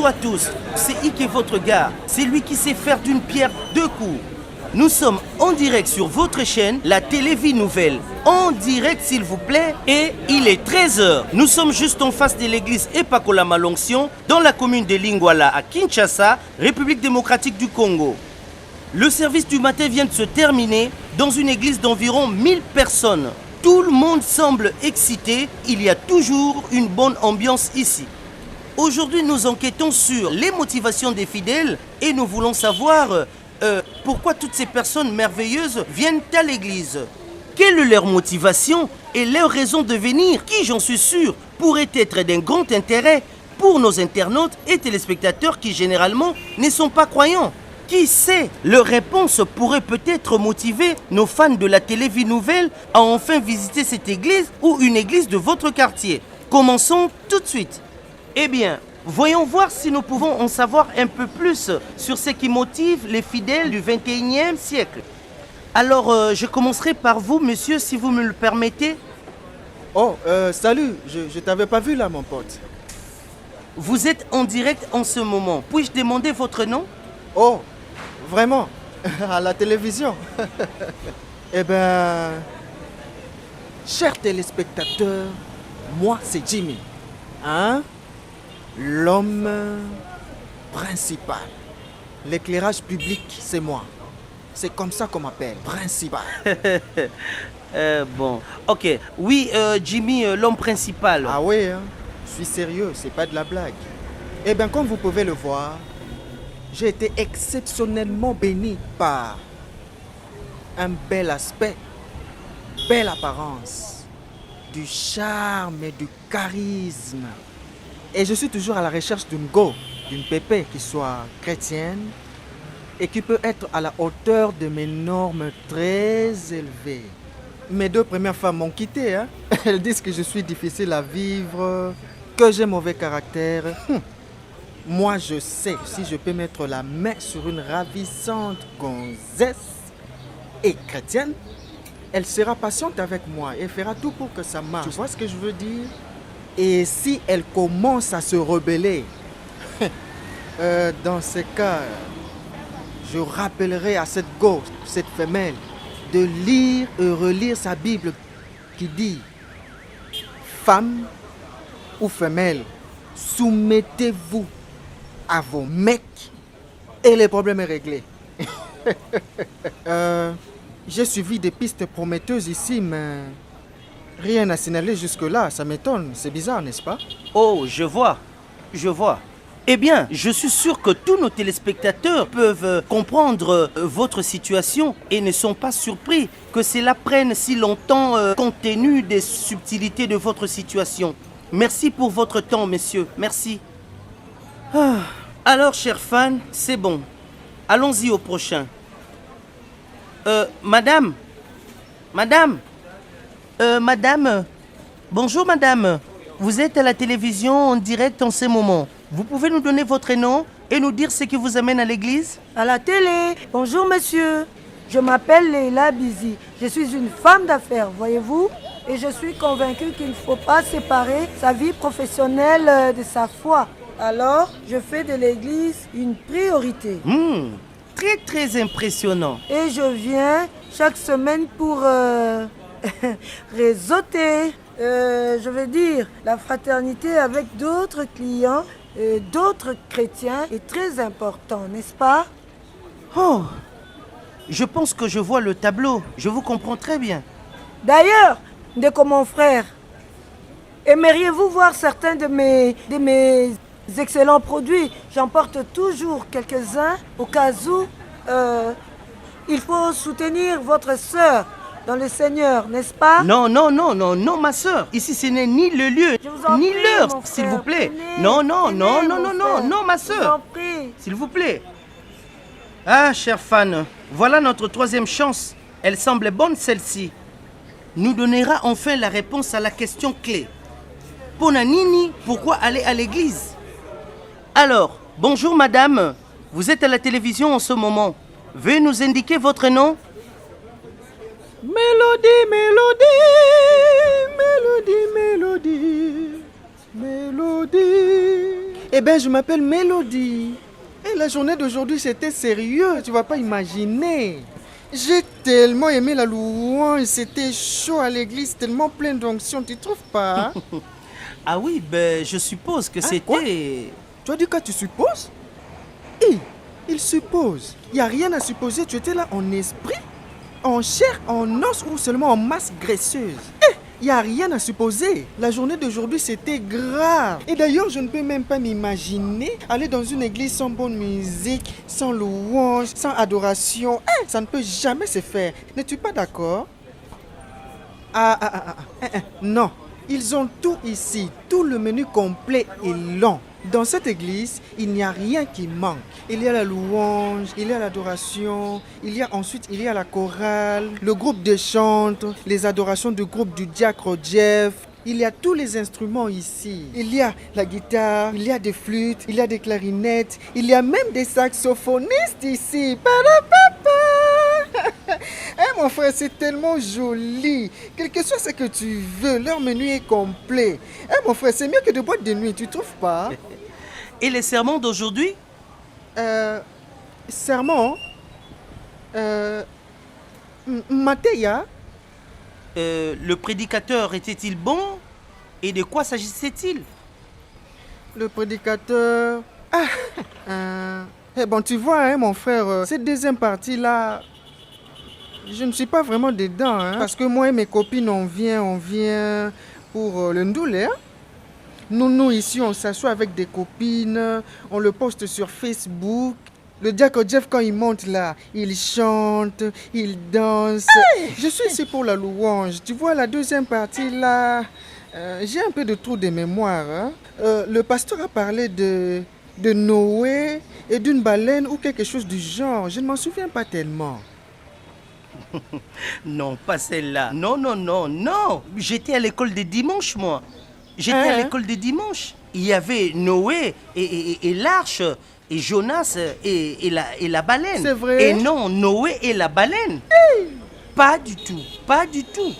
Bonjour à tous, c'est Ike votre gars. C'est lui qui sait faire d'une pierre deux coups. Nous sommes en direct sur votre chaîne, la Télévie Nouvelle. En direct s'il vous plaît, et il est 13h. Nous sommes juste en face de l'église Epakola Malonction, dans la commune de Lingwala à Kinshasa, République démocratique du Congo. Le service du matin vient de se terminer dans une église d'environ 1000 personnes. Tout le monde semble excité, il y a toujours une bonne ambiance ici. Aujourd'hui, nous enquêtons sur les motivations des fidèles et nous voulons savoir pourquoi toutes ces personnes merveilleuses viennent à l'église. Quelle est leur motivation et leur raison de venir qui, j'en suis sûr, pourrait être d'un grand intérêt pour nos internautes et téléspectateurs qui généralement ne sont pas croyants. Qui sait, leur réponse pourrait peut-être motiver nos fans de la Télévie Nouvelle à enfin visiter cette église ou une église de votre quartier. Commençons tout de suite. Eh bien, voyons voir si nous pouvons en savoir un peu plus sur ce qui motive les fidèles du 21e siècle. Alors, je commencerai par vous, monsieur, si vous me le permettez. Oh, salut, je t'avais pas vu là, mon pote. Vous êtes en direct en ce moment. Puis-je demander votre nom? Oh, vraiment? À la télévision? Eh ben, chers téléspectateurs, moi c'est Jimmy. Hein? L'homme principal. L'éclairage public, c'est moi. C'est comme ça qu'on m'appelle, principal. Bon, ok. Oui, Jimmy, l'homme principal. Ah oui, hein? Je suis sérieux, c'est pas de la blague. Eh bien, comme vous pouvez le voir, j'ai été exceptionnellement béni par un bel aspect, belle apparence, du charme et du charisme. Et je suis toujours à la recherche d'une go, d'une pépé qui soit chrétienne et qui peut être à la hauteur de mes normes très élevées. Mes deux premières femmes m'ont quitté, hein? Elles disent que je suis difficile à vivre, que j'ai mauvais caractère. Moi, je sais, si je peux mettre la main sur une ravissante gonzesse et chrétienne, elle sera patiente avec moi et fera tout pour que ça marche. Tu vois ce que je veux dire? Et si elle commence à se rebeller, dans ce cas, je rappellerai à cette go, cette femelle, de lire et relire sa Bible qui dit « Femme ou femelle, soumettez-vous à vos mecs et les problèmes est réglé. » J'ai suivi des pistes prometteuses ici, mais rien à signaler jusque-là. Ça m'étonne, c'est bizarre, n'est-ce pas? Oh, je vois. Eh bien, je suis sûr que tous nos téléspectateurs peuvent comprendre votre situation et ne sont pas surpris que cela prenne si longtemps compte tenu des subtilités de votre situation. Merci pour votre temps, messieurs. Merci. Alors, chers fans, c'est bon. Allons-y au prochain. Madame. Bonjour, madame. Vous êtes à la télévision en direct en ce moment. Vous pouvez nous donner votre nom et nous dire ce qui vous amène à l'église? À la télé. Bonjour, monsieur. Je m'appelle Leila Bizi. Je suis une femme d'affaires, voyez-vous? Et je suis convaincue qu'il ne faut pas séparer sa vie professionnelle de sa foi. Alors, je fais de l'église une priorité. Très, très impressionnant. Et je viens chaque semaine pour réseauter, je veux dire, la fraternité avec d'autres clients, d'autres chrétiens est très important, n'est-ce pas? Oh, je pense que je vois le tableau. Je vous comprends très bien. D'ailleurs, mon frère, aimeriez-vous voir certains de mes excellents produits? J'en porte toujours quelques-uns au cas où il faut soutenir votre sœur dans le Seigneur, n'est-ce pas? Non, ma soeur. Ici, ce n'est ni le lieu, ni l'heure, s'il vous plaît. Non, ma soeur. S'il vous plaît. Ah, chers fans, voilà notre troisième chance. Elle semble bonne, celle-ci. Nous donnera enfin la réponse à la question clé. Ponanini, pourquoi aller à l'église? Alors, bonjour madame. Vous êtes à la télévision en ce moment. Veuillez nous indiquer votre nom? Mélodie. Eh bien, je m'appelle Mélodie. Et la journée d'aujourd'hui, c'était sérieux, tu vas pas imaginer. J'ai tellement aimé la louange, c'était chaud à l'église, tellement plein d'onction, tu trouves pas? Ah oui, ben je suppose que Quoi? c'était... Tu as dit que tu supposes? Hé, il suppose. Il n'y a rien à supposer, tu étais là en esprit, en chair, en os ou seulement en masse graisseuse. Il n'y a rien à supposer. La journée d'aujourd'hui, c'était grave. Et d'ailleurs, je ne peux même pas m'imaginer aller dans une église sans bonne musique, sans louange, sans adoration. Ça ne peut jamais se faire. N'es-tu pas d'accord? Non, ils ont tout ici. Tout le menu complet est long. Dans cette église, il n'y a rien qui manque. Il y a la louange, il y a l'adoration, il y a la chorale, le groupe de chante, les adorations du groupe du diacre Jeff. Il y a tous les instruments ici. Il y a la guitare, il y a des flûtes, il y a des clarinettes, il y a même des saxophonistes ici. Mon frère, c'est tellement joli. Quel que soit ce que tu veux, leur menu est complet. Mon frère, c'est mieux que de boîtes de nuit, tu trouves pas? Et les sermons d'aujourd'hui? Sermon? Mathéa? Le prédicateur était-il bon? Et de quoi s'agissait-il? Le prédicateur... bon, tu vois, mon frère, cette deuxième partie-là, je ne suis pas vraiment dedans. Parce que moi et mes copines, on vient pour le ndoulé. Nous, ici, on s'assoit avec des copines, on le poste sur Facebook. Le diacre Jeff, quand il monte là, il chante, il danse. Je suis ici pour la louange. Tu vois, la deuxième partie là, j'ai un peu de trou de mémoire. Le pasteur a parlé de Noé et d'une baleine ou quelque chose du genre. Je ne m'en souviens pas tellement. Non, pas celle-là. Non. J'étais à l'école des dimanches, moi. J'étais à l'école des dimanches. Il y avait Noé et l'arche, et Jonas et la baleine. C'est vrai? Et non, Noé et la baleine. Pas du tout.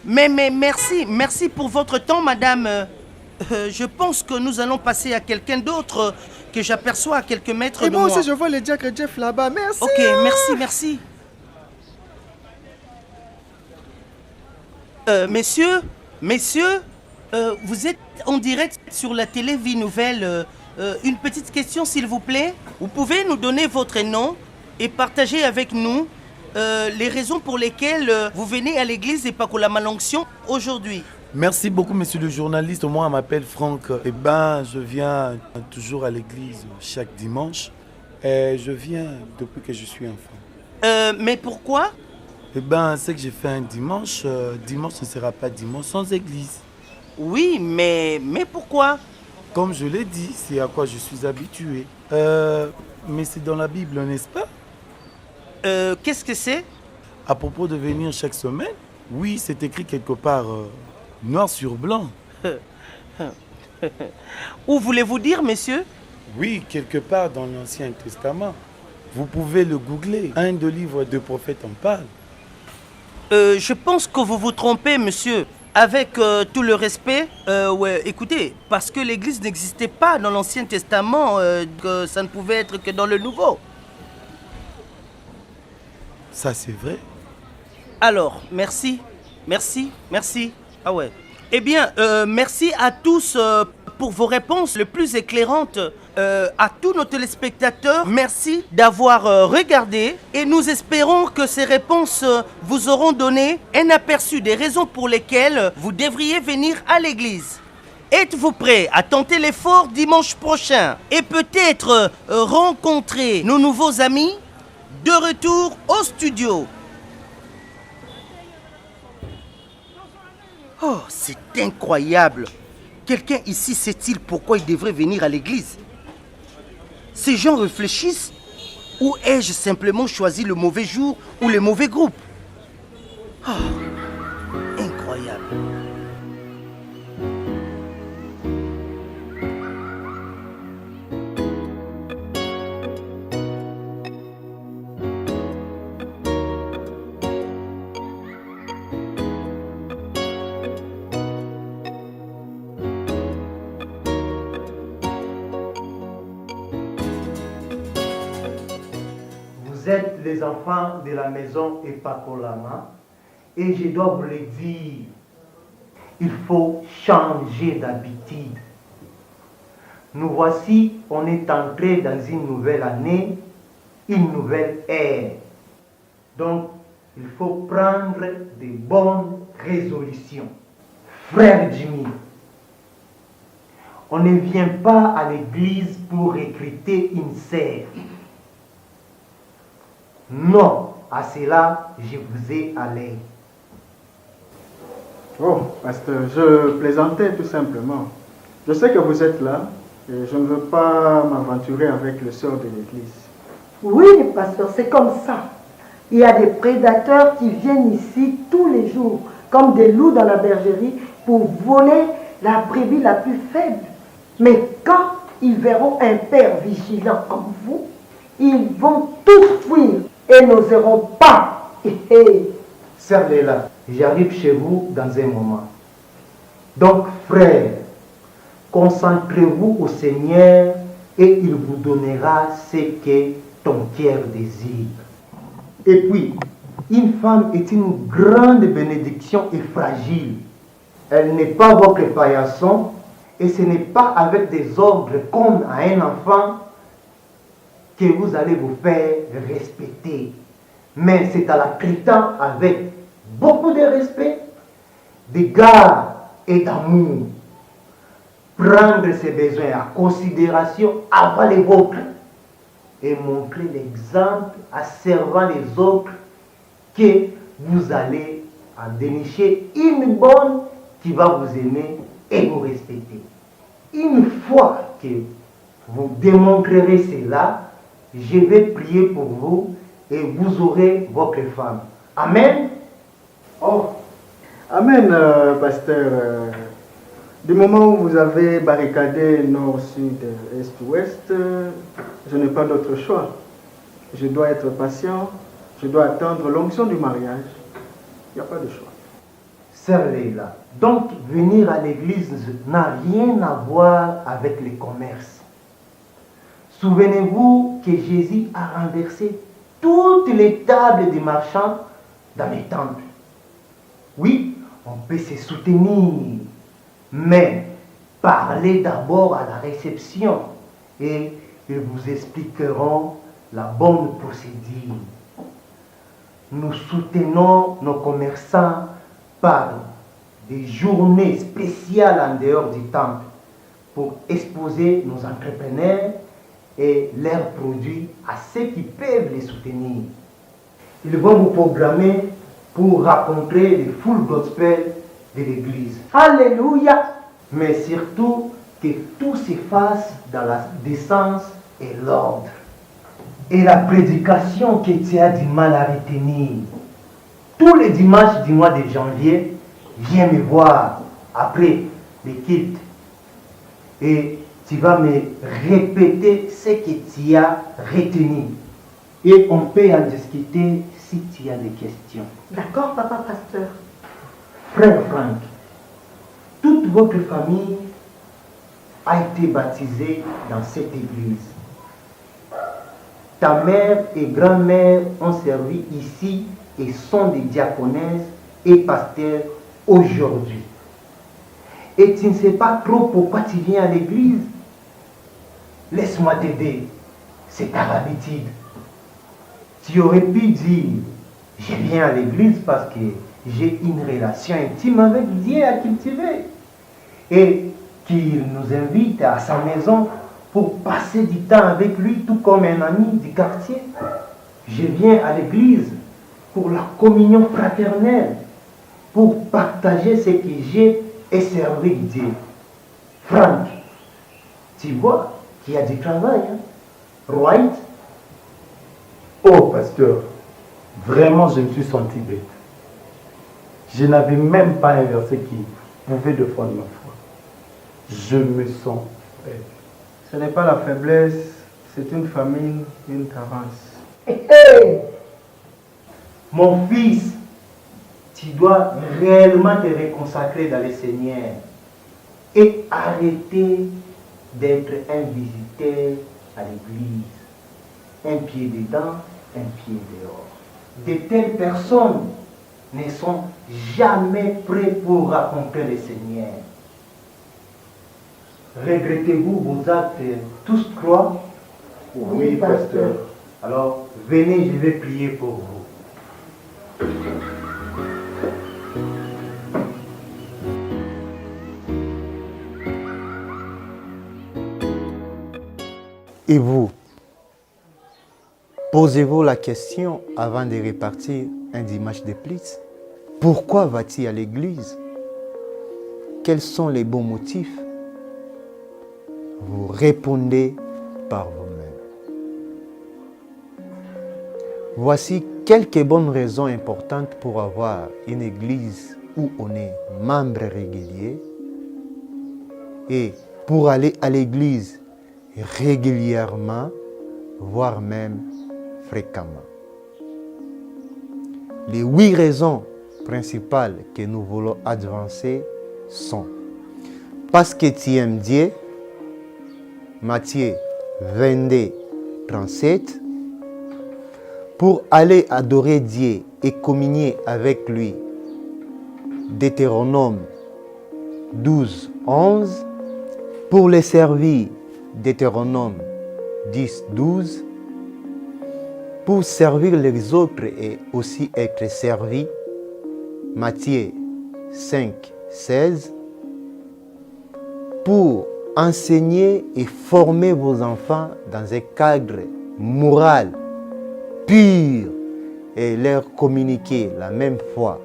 Mais merci pour votre temps, madame. Je pense que nous allons passer à quelqu'un d'autre que j'aperçois à quelques mètres de moi. Et moi aussi, je vois le diacre Jeff là-bas. Merci. Ok, merci. Messieurs, vous êtes en direct sur la télé Vie Nouvelle. Une petite question, s'il vous plaît. Vous pouvez nous donner votre nom et partager avec nous les raisons pour lesquelles vous venez à l'église et Pakola-Malonction aujourd'hui. Merci beaucoup, monsieur le journaliste. Moi, on m'appelle Franck. Je viens toujours à l'église chaque dimanche. Et je viens depuis que je suis enfant. Mais pourquoi? Ce que j'ai fait un dimanche, dimanche ne sera pas dimanche sans église. Oui, mais pourquoi? Comme je l'ai dit, c'est à quoi je suis habitué. Mais c'est dans la Bible, n'est-ce pas? Qu'est-ce que c'est? À propos de venir chaque semaine? Oui, c'est écrit quelque part, noir sur blanc. Où voulez-vous dire, monsieur? Oui, quelque part dans l'Ancien Testament. Vous pouvez le googler. Un des livres de prophètes en parle. Je pense que vous vous trompez, monsieur. Avec tout le respect, écoutez, parce que l'Église n'existait pas dans l'Ancien Testament, que ça ne pouvait être que dans le Nouveau. Ça, c'est vrai. Alors, merci. Ah ouais. Eh bien, merci à tous pour vos réponses les plus éclairantes. À tous nos téléspectateurs, merci d'avoir regardé et nous espérons que ces réponses vous auront donné un aperçu des raisons pour lesquelles vous devriez venir à l'église. Êtes-vous prêts à tenter l'effort dimanche prochain et peut-être rencontrer nos nouveaux amis de retour au studio? Oh, c'est incroyable. Quelqu'un ici sait-il pourquoi il devrait venir à l'église? Ces gens réfléchissent ou ai-je simplement choisi le mauvais jour ou le mauvais groupe? Oh, incroyable. êtes les enfants de la maison Epakolama et je dois vous le dire, il faut changer d'habitude. Nous voici, on est entré dans une nouvelle année, une nouvelle ère. Donc, il faut prendre de bonnes résolutions. Frère Jimmy, on ne vient pas à l'église pour recruter une sœur. Non, à cela, je vous ai allé. Oh, pasteur, je plaisantais tout simplement. Je sais que vous êtes là et je ne veux pas m'aventurer avec le sœur de l'église. Oui, pasteur, c'est comme ça. Il y a des prédateurs qui viennent ici tous les jours, comme des loups dans la bergerie, pour voler la brebis la plus faible. Mais quand ils verront un père vigilant comme vous, ils vont tous fuir et n'oseront pas. Sœur Léla, j'arrive chez vous dans un moment. Donc, frère, concentrez-vous au Seigneur et il vous donnera ce que ton cœur désire. Et puis, une femme est une grande bénédiction et fragile. Elle n'est pas votre paillasson et ce n'est pas avec des ordres comme à un enfant que vous allez vous faire respecter. Mais c'est à la traitant avec beaucoup de respect, d'égard et d'amour. Prendre ses besoins en considération avant les vôtres et montrer l'exemple en servant les autres que vous allez en dénicher une bonne qui va vous aimer et vous respecter. Une fois que vous démontrerez cela, je vais prier pour vous et vous aurez votre femme. Amen. Oh, amen, pasteur. Du moment où vous avez barricadé nord, sud, est, ouest, je n'ai pas d'autre choix. Je dois être patient, je dois attendre l'onction du mariage. Il n'y a pas de choix. Sœur Leila, donc venir à l'église n'a rien à voir avec le commerce. Souvenez-vous que Jésus a renversé toutes les tables des marchands dans les temples. Oui, on peut se soutenir, mais parlez d'abord à la réception et ils vous expliqueront la bonne procédure. Nous soutenons nos commerçants par des journées spéciales en dehors du temple pour exposer nos entrepreneurs et leurs produits à ceux qui peuvent les soutenir. Ils vont vous programmer pour rencontrer les full gospel de l'église. Alléluia. Mais surtout que tout se fasse dans la décence et l'ordre. Et la prédication que tu as du mal à retenir. Tous les dimanches du mois de janvier, viens me voir après les cultes. Et tu vas me répéter ce que tu as retenu. Et on peut en discuter si tu as des questions. D'accord, papa pasteur. Frère Franck, toute votre famille a été baptisée dans cette église. Ta mère et grand-mère ont servi ici et sont des diaconesses et pasteurs aujourd'hui. Et tu ne sais pas trop pourquoi tu viens à l'église. Laisse-moi t'aider, c'est ta habitude. Tu aurais pu dire, je viens à l'église parce que j'ai une relation intime avec Dieu à cultiver. Et qu'il nous invite à sa maison pour passer du temps avec lui, tout comme un ami du quartier. Je viens à l'église pour la communion fraternelle, pour partager ce que j'ai et servir Dieu. Franck, tu vois qu'il y a du travail, hein? Right? Oh, pasteur, vraiment, je me suis senti bête. Je n'avais même pas un verset qui pouvait défendre ma foi. Je me sens faible. Ce n'est pas la faiblesse, c'est une famine, une carence. Mon fils, tu dois réellement te reconsacrer dans le Seigneur et arrêter d'être un visiteur à l'église. Un pied dedans, un pied dehors. De telles personnes ne sont jamais prêts pour accomplir le Seigneur. Regrettez-vous vos actes tous trois? Oui, pasteur. Alors, venez, je vais prier pour vous. Et vous, posez-vous la question avant de repartir un dimanche de plus. Pourquoi va-t-il à l'église? Quels sont les bons motifs? Vous répondez par vous-même. Voici quelques bonnes raisons importantes pour avoir une église où on est membre régulier et pour aller à l'église régulièrement, voire même fréquemment. Les 8 raisons principales que nous voulons avancer sont parce que tu aimes Dieu, Matthieu 22, 37, pour aller adorer Dieu et communier avec lui, Deutéronome 12, 11, pour les servir, Deutéronome 10, 12, pour servir les autres et aussi être servi, Matthieu 5, 16, pour enseigner et former vos enfants dans un cadre moral pur et leur communiquer la même foi.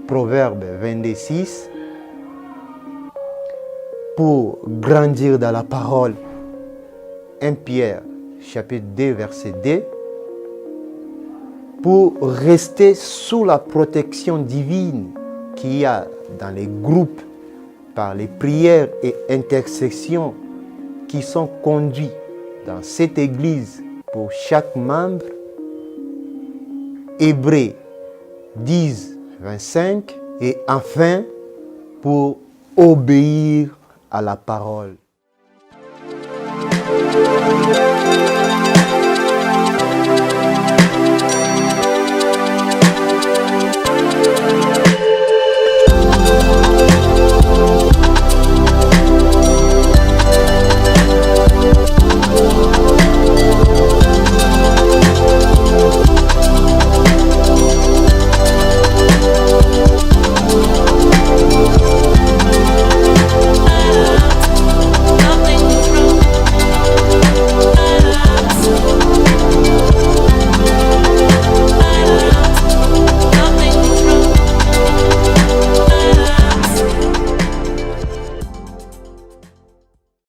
Proverbe 22, 6, pour grandir dans la parole. 1 Pierre chapitre 2 verset 2, pour rester sous la protection divine qu'il y a dans les groupes par les prières et intercessions qui sont conduits dans cette église pour chaque membre. Hébreux 10, 25, et enfin pour obéir à la parole.